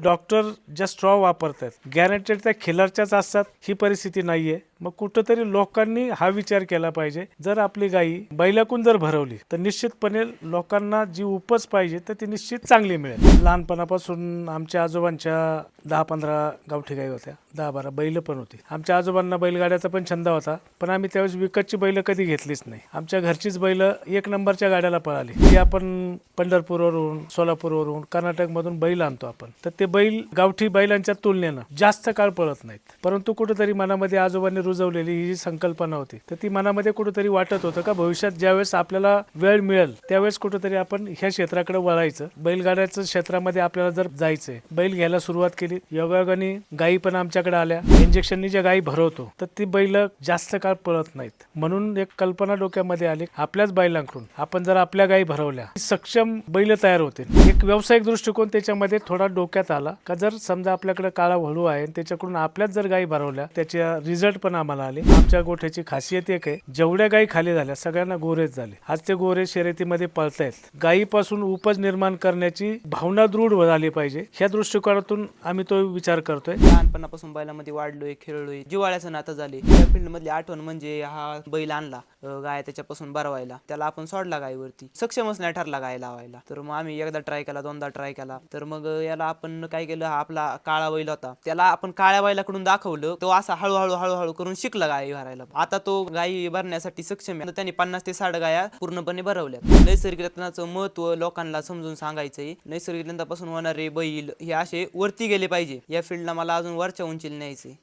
Doctor ज्या straw वापरतात guaranteed त्या खिलरच्याच असतात ही परिस्थिती नाहीये। मग कुठंतरी लोकांनी हा विचार केला पाहिजे, जर आपली गाई बैलाकून जर भरवली तर निश्चितपणे लोकांना जी उपज पाहिजे तर ती निश्चित चांगली मिळेल। लहानपणापासून आमच्या आजोबांच्या 10-15 गावठी गाई होत्या, 10-12 बैल पण होती। आमच्या आजोबांना बैलगाड्याचा पण छंद होता, पण आम्ही त्यावेळेस विकतची बैल कधी घेतलीच नाही। आमच्या घरचीच बैल एक नंबरच्या गाड्याला पळाली। ती आपण पंढरपूरवरून, सोलापूरवरून, कर्नाटकमधून बैल आणतो आपण, तर ते बैल गावठी बैलांच्या तुलनेनं जास्त काळ पळत नाहीत। परंतु कुठेतरी मनामध्ये आजोबांनी रुजवलेली ही संकल्पना होती, तर ती मनामध्ये कुठेतरी वाटत होतं का भविष्यात ज्यावेळेस आपल्याला वेळ मिळेल त्यावेळेस कुठेतरी आपण ह्या क्षेत्राकडे वळायचं, बैलगाड्याच्या क्षेत्रामध्ये आपल्याला जर जायचंय। बैल घ्यायला सुरुवात केली, योगायोगाने गायी पण आमच्याकडे आल्या। इंजेक्शननी ज्या गायी भरवतो तर ती बैल जास्त काळ पळत नाहीत, म्हणून एक कल्पना डोक्यामध्ये आली, आपल्याच बैलांकडून आपण जर आपल्या गायी भरवल्या सक्षम बैल तयार होते। एक व्यावसायिक दृष्टिकोन त्याच्यामध्ये थोडा डोक्यात आला का जर समजा आपल्याकडे काळा वळू आहे त्याच्याकडून आपल्याच जर गायी भरवल्या त्याच्या रिझल्ट पण आम्हाला आले। आमच्या गोठ्याची खासियत एक आहे, जेवढ्या गायी खाली झाल्या सगळ्यांना गोरेच झाले। आज ते गोरे शर्यतीमध्ये पळतायत। गायीपासून उपज निर्माण करण्याची भावना दृढ झाली पाहिजे, ह्या दृष्टिकोनातून आम्ही तो विचार करतोय। लहानपणापासून बैलामध्ये वाढलोय, खेळलोय, जिव्हाळ्याचं नातं झाले। या फील्ड मधली आठवण म्हणजे हा बैल आणला, गाय त्याच्यापासून भरवायला, त्याला आपण सोडला गायीवरती, सक्षमच नाही ठरला गाय लावायला। तर मग आम्ही एकदा ट्राय केला, दोनदा ट्राय केला, तर मग याला आपण काय केलं, हा आपला काळा बैल होता, त्याला आपण काळ्या बैलाकडून दाखवलं, तो असा हळूहळू हळूहळू करून शिकला गायी भरायला। आता तो गायी भरण्यासाठी सक्षम आहे। त्यांनी 50 ते 60 गाया पूर्णपणे भरवल्या। नैसर्गिक रत्नाचं महत्व लोकांना समजून सांगायचंय। नैसर्गिक रत्नापासून होणारे बैल हे असे वरती गेले पाहिजे, या फील्डला मला अजून वरच्या उंचीला न्यायचंय।